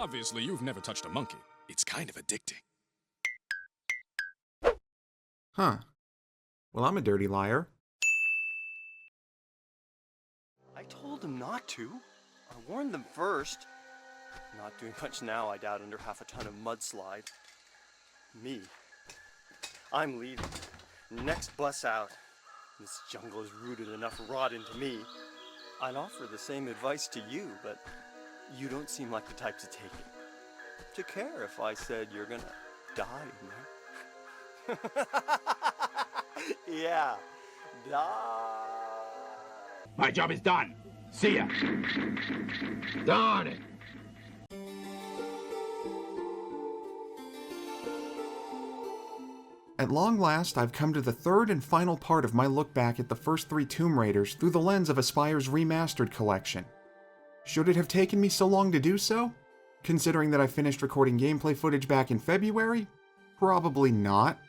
Obviously, you've never touched a monkey. It's kind of addicting. Huh. Well, I'm a dirty liar. I told them not to. I warned them first. Not doing much now, I doubt, under half a ton of mudslide. Me. I'm leaving. Next bus out. This jungle has rooted enough rot into me. I'd offer the same advice to you, but you don't seem like the type to take it. To care if I said you're gonna die in there. Yeah, die. My job is done. See ya. Darn it. At long last, I've come to the third and final part of my look back at the first 3 Tomb Raiders through the lens of Aspire's Remastered collection. Should it have taken me so long to do so? Considering that I finished recording gameplay footage back in February? Probably not.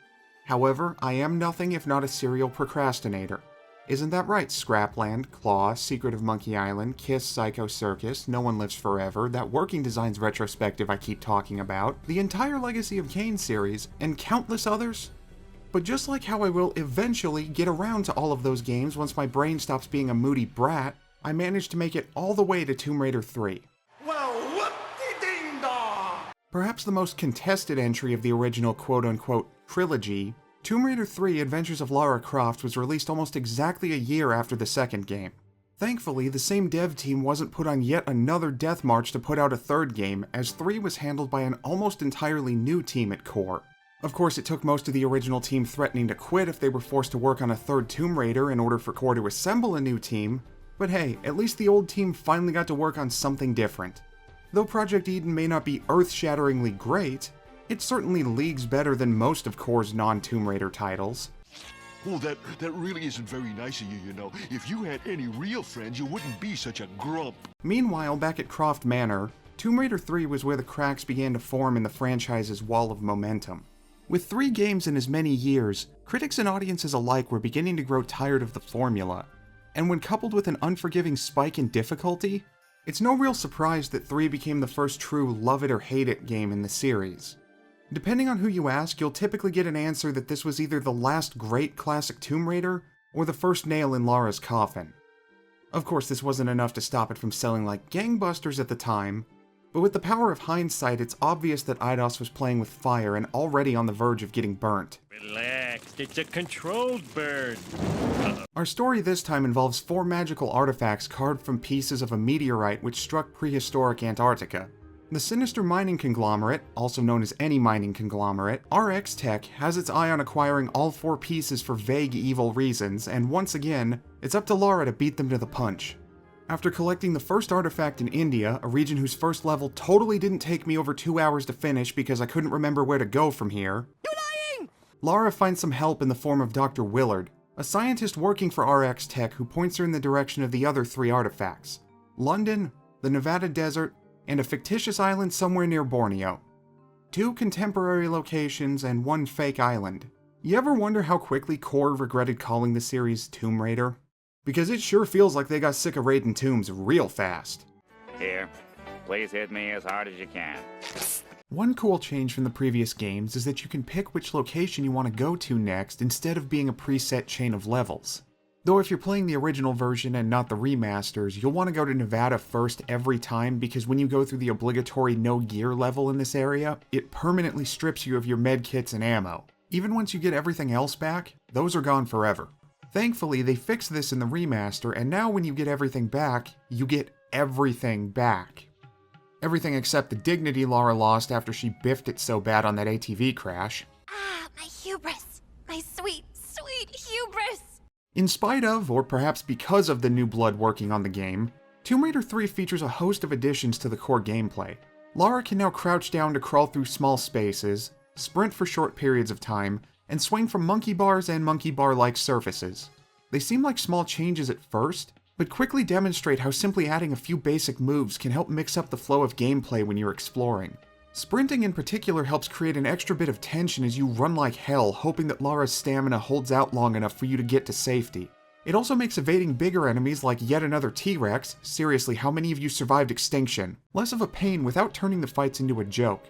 However, I am nothing if not a serial procrastinator. Isn't that right, Scrapland, Claw, Secret of Monkey Island, Kiss Psycho Circus, No One Lives Forever, that Working Designs retrospective I keep talking about, the entire Legacy of Kain series, and countless others? But just like how I will eventually get around to all of those games once my brain stops being a moody brat, I managed to make it all the way to Tomb Raider 3. Well, whoop-de-ding-dong! Perhaps the most contested entry of the original quote-unquote trilogy, Tomb Raider 3 Adventures of Lara Croft was released almost exactly a year after the second game. Thankfully, the same dev team wasn't put on yet another death march to put out a third game, as 3 was handled by an almost entirely new team at core. Of course, it took most of the original team threatening to quit if they were forced to work on a third Tomb Raider in order for core to assemble a new team, but hey, at least the old team finally got to work on something different. Though Project Eden may not be earth-shatteringly great, it's certainly leagues better than most of Core's non-Tomb Raider titles. Oh, that really isn't very nice of you, you know. If you had any real friends, you wouldn't be such a grump. Meanwhile, back at Croft Manor, Tomb Raider 3 was where the cracks began to form in the franchise's wall of momentum. With 3 games in as many years, critics and audiences alike were beginning to grow tired of the formula, and when coupled with an unforgiving spike in difficulty, it's no real surprise that 3 became the first true love-it-or-hate-it game in the series. Depending on who you ask, you'll typically get an answer that this was either the last great classic Tomb Raider, or the first nail in Lara's coffin. Of course, this wasn't enough to stop it from selling like gangbusters at the time, but with the power of hindsight, it's obvious that Eidos was playing with fire and already on the verge of getting burnt. Relax, it's a controlled burn. Our story this time involves 4 magical artifacts carved from pieces of a meteorite which struck prehistoric Antarctica. The sinister mining conglomerate, also known as any mining conglomerate, RX Tech, has its eye on acquiring all 4 pieces for vague evil reasons, and once again, it's up to Lara to beat them to the punch. After collecting the first artifact in India, a region whose first level totally didn't take me over 2 hours to finish because I couldn't remember where to go from here, Lara finds some help in the form of Dr. Willard, a scientist working for RX Tech who points her in the direction of the other 3 artifacts: London, the Nevada desert, and a fictitious island somewhere near Borneo. 2 contemporary locations and 1 fake island. You ever wonder how quickly Core regretted calling the series Tomb Raider? Because it sure feels like they got sick of raiding tombs real fast. Here, please hit me as hard as you can. One cool change from the previous games is that you can pick which location you want to go to next instead of being a preset chain of levels. Though if you're playing the original version and not the remasters, you'll want to go to Nevada first every time because when you go through the obligatory no gear level in this area, it permanently strips you of your medkits and ammo. Even once you get everything else back, those are gone forever. Thankfully, they fixed this in the remaster, and now when you get everything back, you get everything back. Everything except the dignity Lara lost after she biffed it so bad on that ATV crash. Ah, my hubris! My sweet, sweet hubris! In spite of, or perhaps because of the new blood working on the game, Tomb Raider 3 features a host of additions to the core gameplay. Lara can now crouch down to crawl through small spaces, sprint for short periods of time, and swing from monkey bars and monkey bar-like surfaces. They seem like small changes at first, but quickly demonstrate how simply adding a few basic moves can help mix up the flow of gameplay when you're exploring. Sprinting in particular helps create an extra bit of tension as you run like hell, hoping that Lara's stamina holds out long enough for you to get to safety. It also makes evading bigger enemies like yet another T-Rex, seriously, how many of you survived extinction, less of a pain without turning the fights into a joke.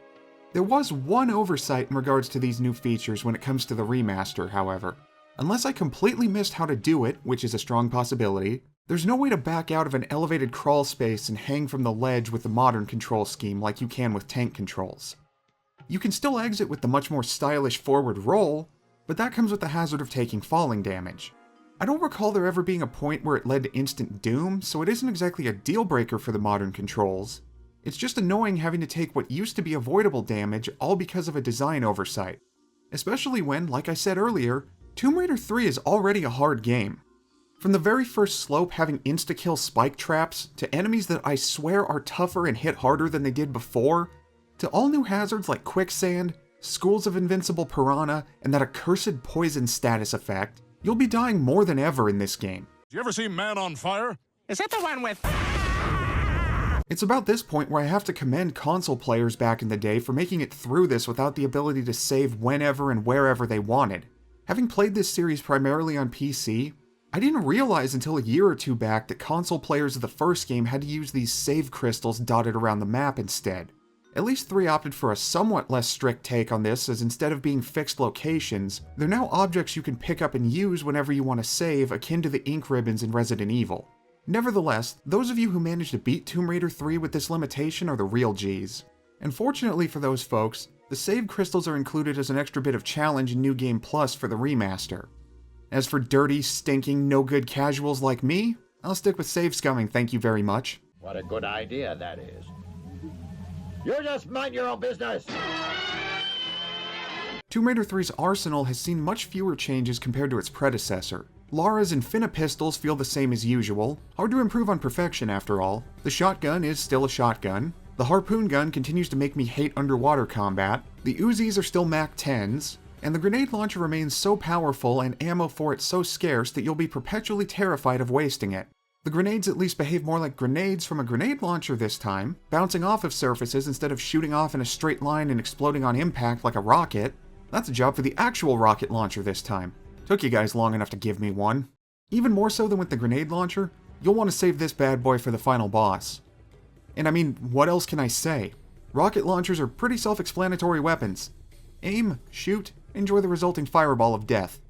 There was one oversight in regards to these new features when it comes to the remaster, however. Unless I completely missed how to do it, which is a strong possibility, there's no way to back out of an elevated crawl space and hang from the ledge with the modern control scheme like you can with tank controls. You can still exit with the much more stylish forward roll, but that comes with the hazard of taking falling damage. I don't recall there ever being a point where it led to instant doom, so it isn't exactly a deal breaker for the modern controls. It's just annoying having to take what used to be avoidable damage all because of a design oversight. Especially when, like I said earlier, Tomb Raider 3 is already a hard game. From the very first slope having insta-kill spike traps, to enemies that I swear are tougher and hit harder than they did before, to all new hazards like quicksand, schools of invincible piranha, and that accursed poison status effect, you'll be dying more than ever in this game. You ever see Man on Fire? Is that the one with... It's about this point where I have to commend console players back in the day for making it through this without the ability to save whenever and wherever they wanted. Having played this series primarily on PC, I didn't realize until a year or two back that console players of the first game had to use these save crystals dotted around the map instead. At least 3 opted for a somewhat less strict take on this, as instead of being fixed locations, they're now objects you can pick up and use whenever you want to save, akin to the ink ribbons in Resident Evil. Nevertheless, those of you who managed to beat Tomb Raider 3 with this limitation are the real Gs. And fortunately for those folks, the save crystals are included as an extra bit of challenge in New Game Plus for the remaster. As for dirty, stinking, no-good casuals like me, I'll stick with save scumming, thank you very much. What a good idea that is. You just mind your own business! Tomb Raider 3's arsenal has seen much fewer changes compared to its predecessor. Lara's Infinipistols feel the same as usual, hard to improve on perfection after all. The shotgun is still a shotgun. The harpoon gun continues to make me hate underwater combat. The Uzis are still Mach 10s. And the grenade launcher remains so powerful and ammo for it so scarce that you'll be perpetually terrified of wasting it. The grenades at least behave more like grenades from a grenade launcher this time, bouncing off of surfaces instead of shooting off in a straight line and exploding on impact like a rocket. That's a job for the actual rocket launcher this time. Took you guys long enough to give me one. Even more so than with the grenade launcher, you'll want to save this bad boy for the final boss. And I mean, what else can I say? Rocket launchers are pretty self-explanatory weapons. Aim, shoot, enjoy the resulting fireball of death.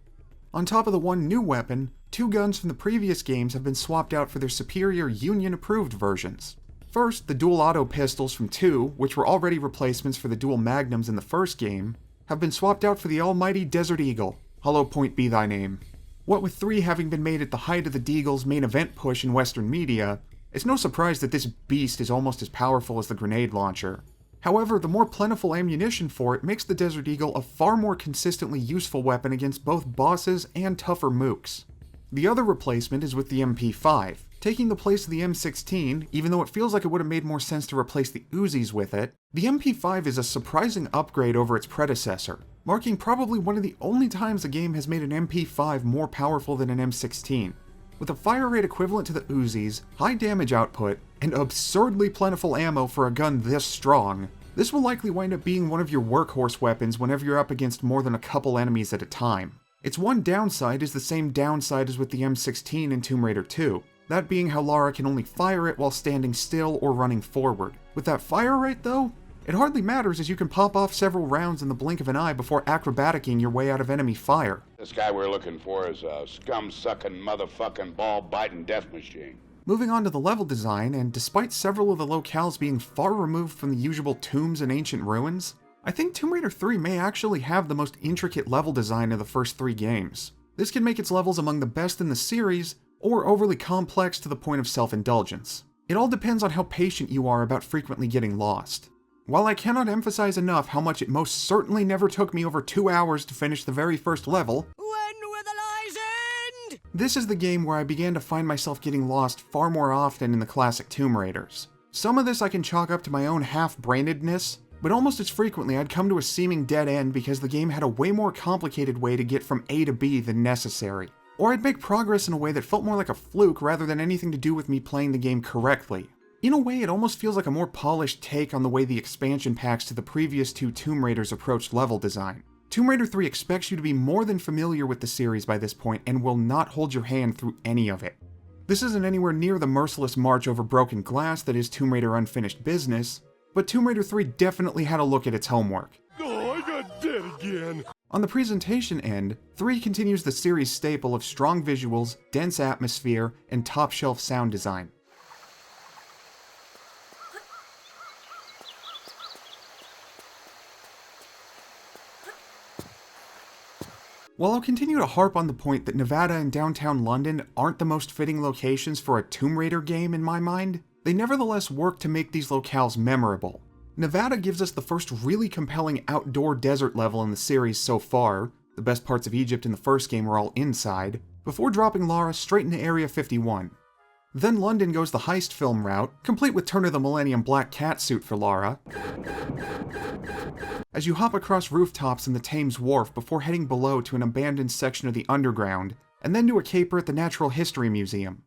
On top of the one new weapon, 2 guns from the previous games have been swapped out for their superior Union-approved versions. First, the dual auto pistols from 2, which were already replacements for the dual magnums in the first game, have been swapped out for the almighty Desert Eagle. Hollow point be thy name. What with 3 having been made at the height of the Deagle's main event push in Western media, it's no surprise that this beast is almost as powerful as the grenade launcher. However, the more plentiful ammunition for it makes the Desert Eagle a far more consistently useful weapon against both bosses and tougher mooks. The other replacement is with the MP5, taking the place of the M16, even though it feels like it would have made more sense to replace the Uzis with it. The MP5 is a surprising upgrade over its predecessor, marking probably one of the only times the game has made an MP5 more powerful than an M16. With a fire rate equivalent to the Uzis, high damage output, and absurdly plentiful ammo for a gun this strong, this will likely wind up being one of your workhorse weapons whenever you're up against more than a couple enemies at a time. Its one downside is the same downside as with the M16 in Tomb Raider 2, that being how Lara can only fire it while standing still or running forward. With that fire rate though, it hardly matters as you can pop off several rounds in the blink of an eye before acrobaticking your way out of enemy fire. This guy we're looking for is a scum-sucking, motherfucking, ball-biting death machine. Moving on to the level design, and despite several of the locales being far removed from the usual tombs and ancient ruins, I think Tomb Raider 3 may actually have the most intricate level design of the first 3 games. This can make its levels among the best in the series, or overly complex to the point of self-indulgence. It all depends on how patient you are about frequently getting lost. While I cannot emphasize enough how much it most certainly never took me over 2 hours to finish the very first level, When will the lies end? this is the game where I began to find myself getting lost far more often in the classic Tomb Raiders. Some of this I can chalk up to my own half-brainedness, but almost as frequently I'd come to a seeming dead end because the game had a way more complicated way to get from A to B than necessary. Or I'd make progress in a way that felt more like a fluke rather than anything to do with me playing the game correctly. In a way, it almost feels like a more polished take on the way the expansion packs to the previous 2 Tomb Raiders approached level design. Tomb Raider 3 expects you to be more than familiar with the series by this point and will not hold your hand through any of it. This isn't anywhere near the merciless march over broken glass that is Tomb Raider Unfinished Business, but Tomb Raider 3 definitely had a look at its homework. Oh, I got dead again. On the presentation end, 3 continues the series' staple of strong visuals, dense atmosphere, and top-shelf sound design. While I'll continue to harp on the point that Nevada and downtown London aren't the most fitting locations for a Tomb Raider game in my mind, they nevertheless work to make these locales memorable. Nevada gives us the first really compelling outdoor desert level in the series so far. The best parts of Egypt in the first game were all inside, before dropping Lara straight into Area 51. Then London goes the heist film route, complete with Turn of the Millennium black cat suit for Lara, as you hop across rooftops in the Thames Wharf before heading below to an abandoned section of the underground, and then do a caper at the Natural History Museum.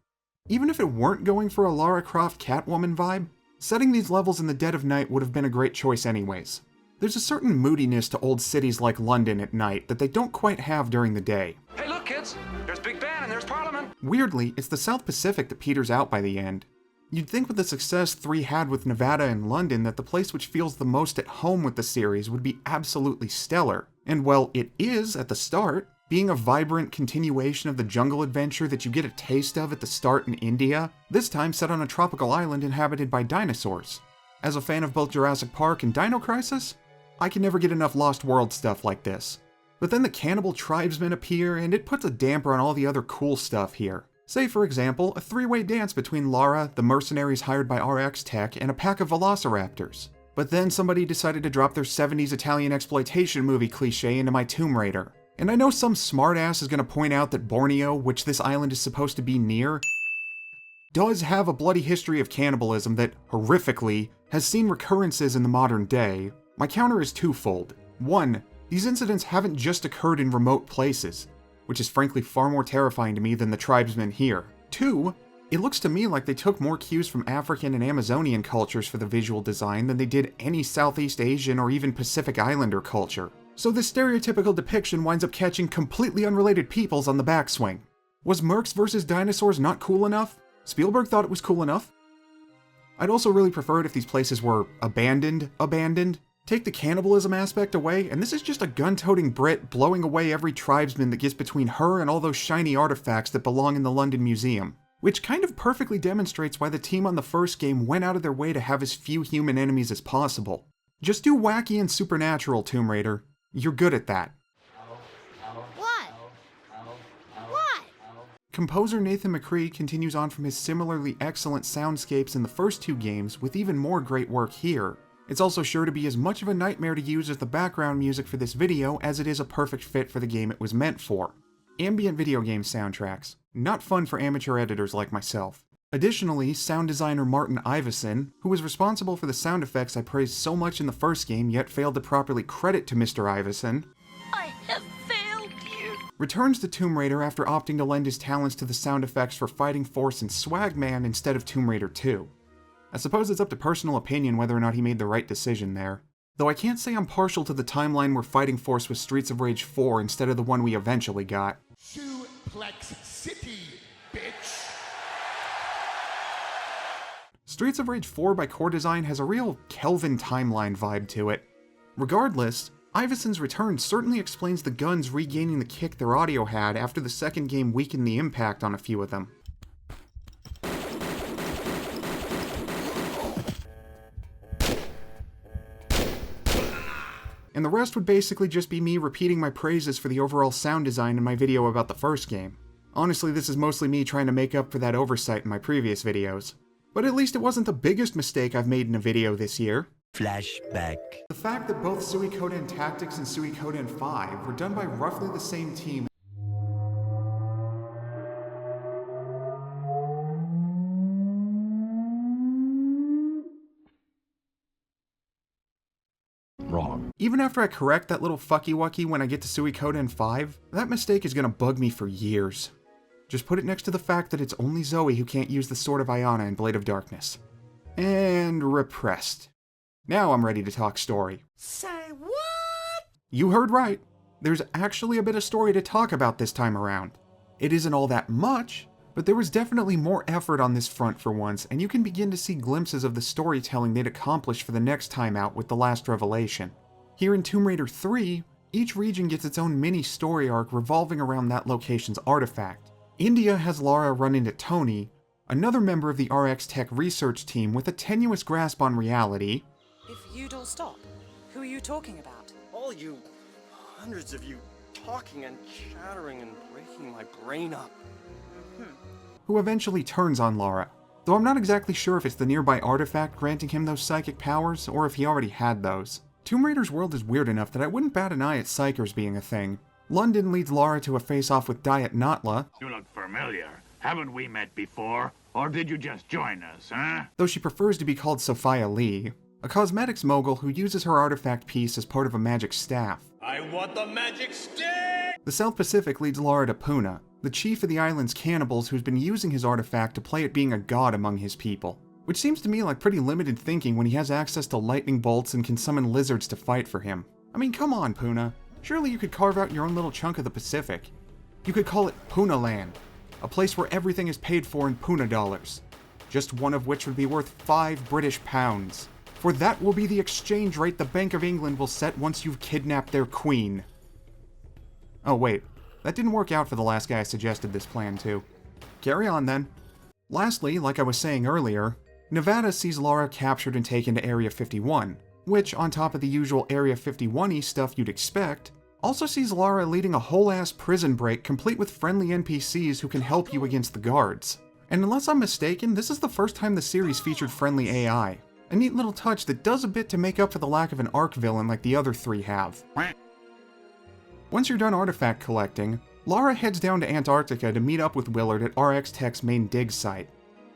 Even if it weren't going for a Lara Croft Catwoman vibe, setting these levels in the dead of night would have been a great choice anyways. There's a certain moodiness to old cities like London at night that they don't quite have during the day. Hey look kids, there's Big Ben and there's Parliament. Weirdly, it's the South Pacific that peters out by the end. You'd think with the success 3 had with Nevada and London that the place which feels the most at home with the series would be absolutely stellar. And well, it is at the start, being a vibrant continuation of the jungle adventure that you get a taste of at the start in India, this time set on a tropical island inhabited by dinosaurs. As a fan of both Jurassic Park and Dino Crisis, I can never get enough Lost World stuff like this. But then the cannibal tribesmen appear, and it puts a damper on all the other cool stuff here. Say, for example, a 3-way dance between Lara, the mercenaries hired by RX Tech, and a pack of velociraptors. But then somebody decided to drop their 70s Italian exploitation movie cliche into my Tomb Raider. And I know some smartass is going to point out that Borneo, which this island is supposed to be near, does have a bloody history of cannibalism that, horrifically, has seen recurrences in the modern day. My counter is twofold. 1, these incidents haven't just occurred in remote places, which is frankly far more terrifying to me than the tribesmen here. 2, it looks to me like they took more cues from African and Amazonian cultures for the visual design than they did any Southeast Asian or even Pacific Islander culture. So this stereotypical depiction winds up catching completely unrelated peoples on the backswing. Was Mercs vs. Dinosaurs not cool enough? Spielberg thought it was cool enough. I'd also really prefer it if these places were abandoned. Take the cannibalism aspect away, and this is just a gun-toting Brit blowing away every tribesman that gets between her and all those shiny artifacts that belong in the London Museum. Which kind of perfectly demonstrates why the team on the first game went out of their way to have as few human enemies as possible. Just do wacky and supernatural, Tomb Raider. You're good at that. What? What? Composer Nathan McCree continues on from his similarly excellent soundscapes in the first 2 games with even more great work here. It's also sure to be as much of a nightmare to use as the background music for this video as it is a perfect fit for the game it was meant for. Ambient video game soundtracks. Not fun for amateur editors like myself. Additionally, sound designer Martin Iveson, who was responsible for the sound effects I praised so much in the first game yet failed to properly credit to Mr. Iveson, I have failed you. returns to Tomb Raider after opting to lend his talents to the sound effects for Fighting Force and Swagman instead of Tomb Raider 2. I suppose it's up to personal opinion whether or not he made the right decision there. Though I can't say I'm partial to the timeline where Fighting Force was Streets of Rage 4 instead of the one we eventually got. Suplex City, bitch. Streets of Rage 4 by Core Design has a real Kelvin timeline vibe to it. Regardless, Iveson's return certainly explains the guns regaining the kick their audio had after the second game weakened the impact on a few of them. And the rest would basically just be me repeating my praises for the overall sound design in my video about the first game. Honestly, this is mostly me trying to make up for that oversight in my previous videos. But at least it wasn't the biggest mistake I've made in a video this year. Flashback. The fact that both Suikoden Tactics and Suikoden 5 were done by roughly the same team Wrong. Even after I correct that little fucky-wucky when I get to Suikoden 5, that mistake is gonna bug me for years. Just put it next to the fact that it's only Zoe who can't use the Sword of Iona in Blade of Darkness. And repressed. Now I'm ready to talk story. Say what? You heard right. there's actually a bit of story to talk about this time around. It isn't all that much, but there was definitely more effort on this front for once, and you can begin to see glimpses of the storytelling they'd accomplished for the next time out with The Last Revelation. Here in Tomb Raider 3, each region gets its own mini story arc revolving around that location's artifact. India has Lara run into Tony, another member of the RX Tech research team with a tenuous grasp on reality. If you'd all stop, who are you talking about? All you, hundreds of you, talking and chattering and breaking my brain up. Who eventually turns on Lara, though I'm not exactly sure if it's the nearby artifact granting him those psychic powers, or if he already had those. Tomb Raider's world is weird enough that I wouldn't bat an eye at psychers being a thing. London leads Lara to a face-off with Diet Notla. You look familiar. Haven't we met before? Or did you just join us, huh? Though she prefers to be called Sophia Lee, a cosmetics mogul who uses her artifact piece as part of a magic staff. I want the magic stick! The South Pacific leads Lara to Puna, the chief of the island's cannibals who's been using his artifact to play at being a god among his people. Which seems to me like pretty limited thinking when he has access to lightning bolts and can summon lizards to fight for him. I mean, come on, Puna. Surely you could carve out your own little chunk of the Pacific. You could call it Puna Land, a place where everything is paid for in Puna dollars, just one of which would be worth 5 British pounds. For that will be the exchange rate the Bank of England will set once you've kidnapped their queen. Oh wait, that didn't work out for the last guy I suggested this plan to. Carry on then. Lastly, like I was saying earlier, Nevada sees Lara captured and taken to Area 51, which, on top of the usual Area 51-y stuff you'd expect, also sees Lara leading a whole-ass prison break complete with friendly NPCs who can help you against the guards. And unless I'm mistaken, this is the first time the series featured friendly AI. A neat little touch that does a bit to make up for the lack of an arc villain like the other 3 have. Once you're done artifact collecting, Lara heads down to Antarctica to meet up with Willard at RX Tech's main dig site.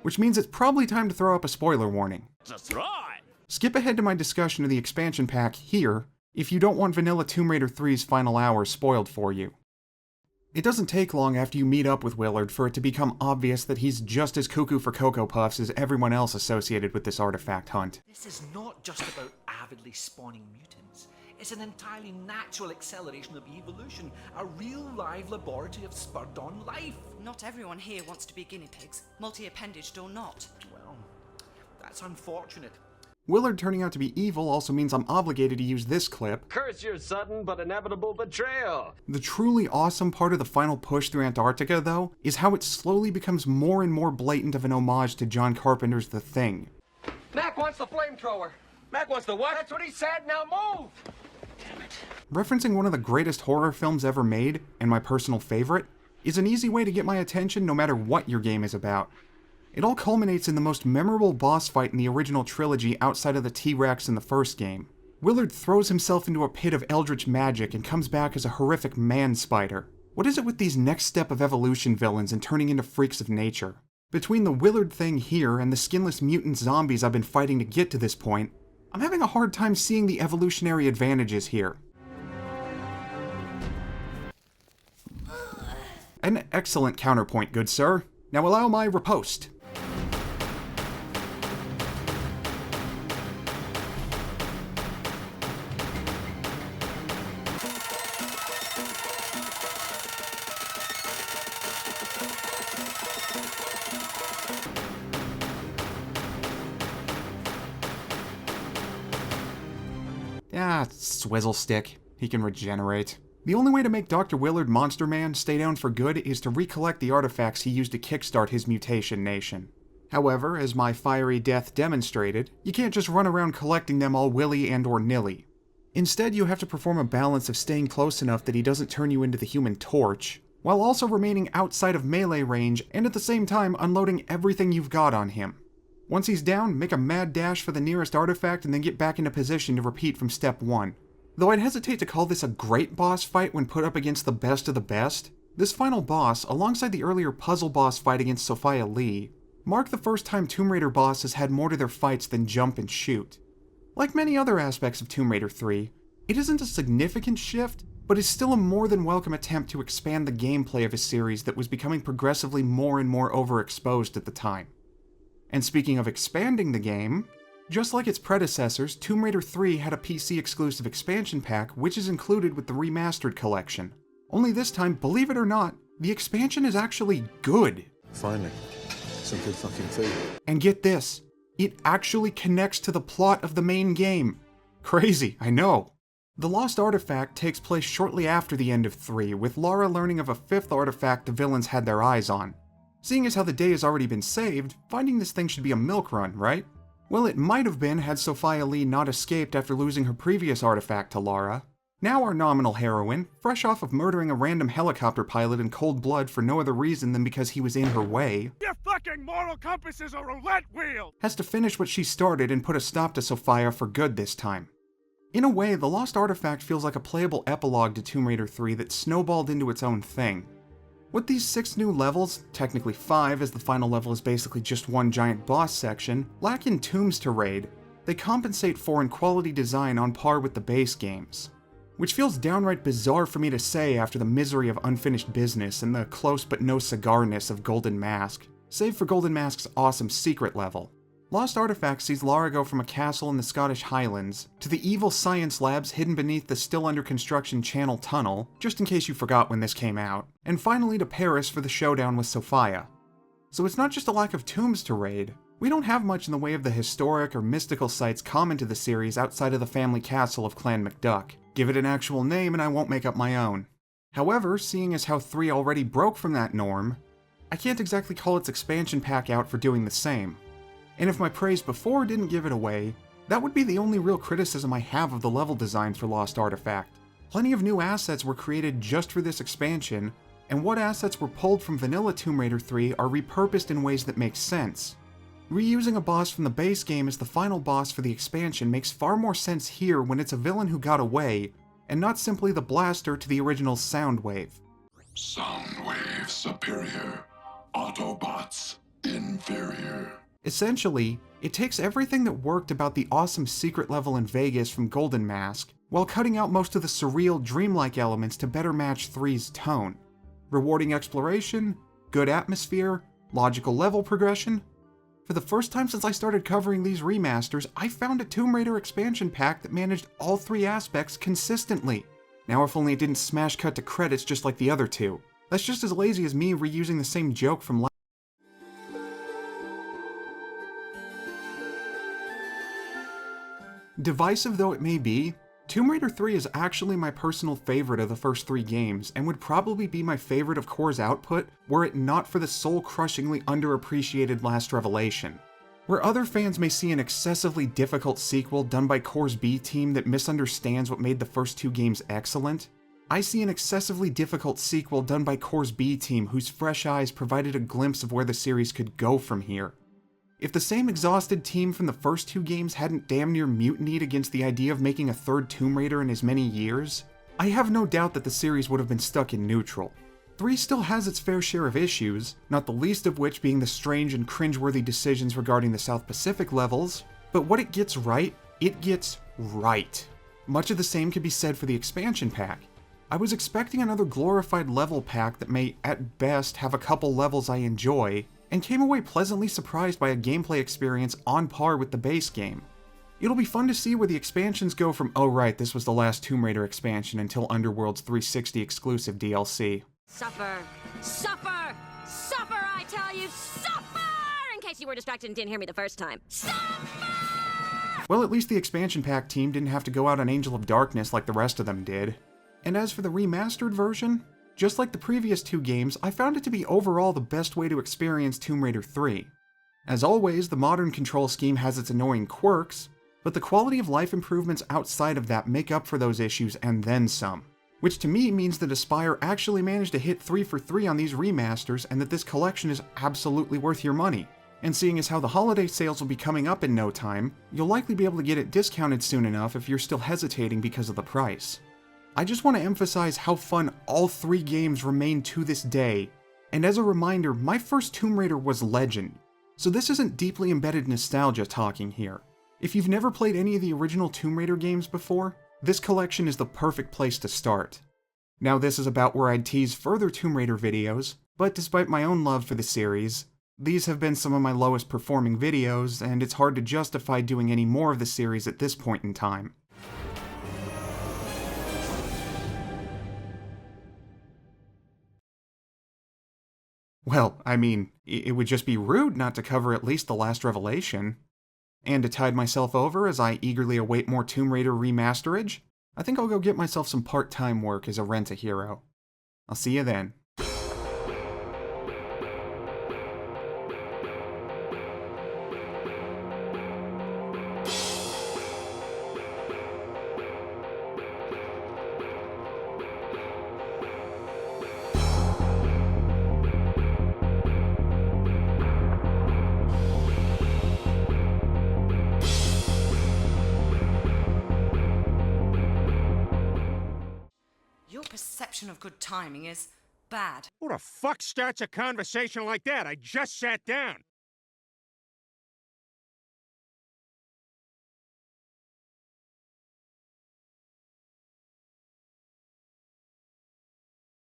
Which means it's probably time to throw up a spoiler warning. That's right. Skip ahead to my discussion of the expansion pack here, if you don't want vanilla Tomb Raider 3's final hours spoiled for you. It doesn't take long after you meet up with Willard for it to become obvious that he's just as cuckoo for Cocoa Puffs as everyone else associated with this artifact hunt. This is not just about avidly spawning mutants. It's an entirely natural acceleration of evolution, a real live laboratory of spurred-on life. Not everyone here wants to be guinea pigs, multi-appendaged or not. Well, that's unfortunate. Willard turning out to be evil also means I'm obligated to use this clip. Curse your sudden but inevitable betrayal! The truly awesome part of the final push through Antarctica, though, is how it slowly becomes more and more blatant of an homage to John Carpenter's The Thing. Mac wants the flamethrower! Mac wants the what? That's what he said, now move! Referencing one of the greatest horror films ever made, and my personal favorite, is an easy way to get my attention no matter what your game is about. It all culminates in the most memorable boss fight in the original trilogy outside of the T-Rex in the first game. Willard throws himself into a pit of eldritch magic and comes back as a horrific man-spider. What is it with these next step of evolution villains and turning into freaks of nature? Between the Willard thing here and the skinless mutant zombies I've been fighting to get to this point, I'm having a hard time seeing the evolutionary advantages here. An excellent counterpoint, good sir. Now allow my riposte. Ah, swizzle stick. He can regenerate. The only way to make Dr. Willard Monster Man stay down for good is to recollect the artifacts he used to kickstart his mutation nation. However, as my fiery death demonstrated, you can't just run around collecting them all willy and or nilly. Instead, you have to perform a balance of staying close enough that he doesn't turn you into the Human Torch, while also remaining outside of melee range and at the same time unloading everything you've got on him. Once he's down, make a mad dash for the nearest artifact and then get back into position to repeat from step 1. Though I'd hesitate to call this a great boss fight when put up against the best of the best, this final boss, alongside the earlier puzzle boss fight against Sophia Lee, marked the first time Tomb Raider bosses had more to their fights than jump and shoot. Like many other aspects of Tomb Raider 3, it isn't a significant shift, but is still a more than welcome attempt to expand the gameplay of a series that was becoming progressively more and more overexposed at the time. And speaking of expanding the game, Just like its predecessors, Tomb Raider 3 had a PC-exclusive expansion pack which is included with the Remastered collection. Only this time, believe it or not, the expansion is actually good. Finally, some good fucking food. And get this, it actually connects to the plot of the main game. Crazy, I know. The Lost Artifact takes place shortly after the end of 3, with Lara learning of a 5th artifact the villains had their eyes on. Seeing as how the day has already been saved, finding this thing should be a milk run, right? Well, it might have been had Sophia Lee not escaped after losing her previous artifact to Lara. Now our nominal heroine, fresh off of murdering a random helicopter pilot in cold blood for no other reason than because he was in her way, Your fucking moral compass is a roulette wheel! has to finish what she started and put a stop to Sophia for good this time. In a way, the Lost Artifact feels like a playable epilogue to Tomb Raider 3 that snowballed into its own thing. With these 6 new levels, technically 5 as the final level is basically just one giant boss section, lacking tombs to raid, they compensate for in quality design on par with the base games. Which feels downright bizarre for me to say after the misery of Unfinished Business and the close but no cigarness of Golden Mask, save for Golden Mask's awesome secret level. Lost Artifact sees Lara go from a castle in the Scottish Highlands to the evil science labs hidden beneath the still under construction Channel Tunnel, just in case you forgot when this came out, and finally to Paris for the showdown with Sophia. So it's not just a lack of tombs to raid, we don't have much in the way of the historic or mystical sites common to the series outside of the family castle of Clan MacDuck. Give it an actual name and I won't make up my own. However, seeing as how 3 already broke from that norm, I can't exactly call its expansion pack out for doing the same. And if my praise before didn't give it away, that would be the only real criticism I have of the level design for Lost Artifact. Plenty of new assets were created just for this expansion, and what assets were pulled from vanilla Tomb Raider 3 are repurposed in ways that make sense. Reusing a boss from the base game as the final boss for the expansion makes far more sense here when it's a villain who got away, and not simply the blaster to the original Soundwave. Soundwave superior. Autobots inferior. Essentially, it takes everything that worked about the awesome secret level in Vegas from Golden Mask, while cutting out most of the surreal, dreamlike elements to better match 3's tone. Rewarding exploration, good atmosphere, logical level progression. For the first time since I started covering these remasters, I found a Tomb Raider expansion pack that managed all 3 aspects consistently. Now if only it didn't smash cut to credits just like the other 2. That's just as lazy as me reusing the same joke from Divisive though it may be, Tomb Raider 3 is actually my personal favorite of the first 3 games, and would probably be my favorite of Core's output were it not for the soul-crushingly underappreciated Last Revelation. Where other fans may see an excessively difficult sequel done by Core's B team that misunderstands what made the first 2 games excellent, I see an excessively difficult sequel done by Core's B team whose fresh eyes provided a glimpse of where the series could go from here. If the same exhausted team from the first 2 games hadn't damn near mutinied against the idea of making a 3rd Tomb Raider in as many years, I have no doubt that the series would have been stuck in neutral. 3 still has its fair share of issues, not the least of which being the strange and cringeworthy decisions regarding the South Pacific levels, but what it gets right, it gets right. Much of the same could be said for the expansion pack. I was expecting another glorified level pack that may, at best, have a couple levels I enjoy, and came away pleasantly surprised by a gameplay experience on par with the base game. It'll be fun to see where the expansions go from oh right, this was the last Tomb Raider expansion until Underworld's 360 exclusive DLC. Suffer! Suffer! Suffer, I tell you! Suffer! In case you were distracted and didn't hear me the first time. Suffer! Well, at least the expansion pack team didn't have to go out on Angel of Darkness like the rest of them did. And as for the remastered version, just like the previous 2 games, I found it to be overall the best way to experience Tomb Raider 3. As always, the modern control scheme has its annoying quirks, but the quality of life improvements outside of that make up for those issues and then some. Which to me means that Aspyr actually managed to hit 3 for 3 on these remasters and that this collection is absolutely worth your money. And seeing as how the holiday sales will be coming up in no time, you'll likely be able to get it discounted soon enough if you're still hesitating because of the price. I just want to emphasize how fun all 3 games remain to this day, and as a reminder, my first Tomb Raider was Legend, so this isn't deeply embedded nostalgia talking here. If you've never played any of the original Tomb Raider games before, this collection is the perfect place to start. Now this is about where I'd tease further Tomb Raider videos, but despite my own love for the series, These have been some of my lowest performing videos, and it's hard to justify doing any more of the series at this point in time. Well, I mean, it would just be rude not to cover at least the last revelation. And to tide myself over as I eagerly await more Tomb Raider remasterage, I think I'll go get myself some part-time work as a rent-a-hero. I'll see you then. Your perception of good timing is bad. Who the fuck starts a conversation like that? I just sat down.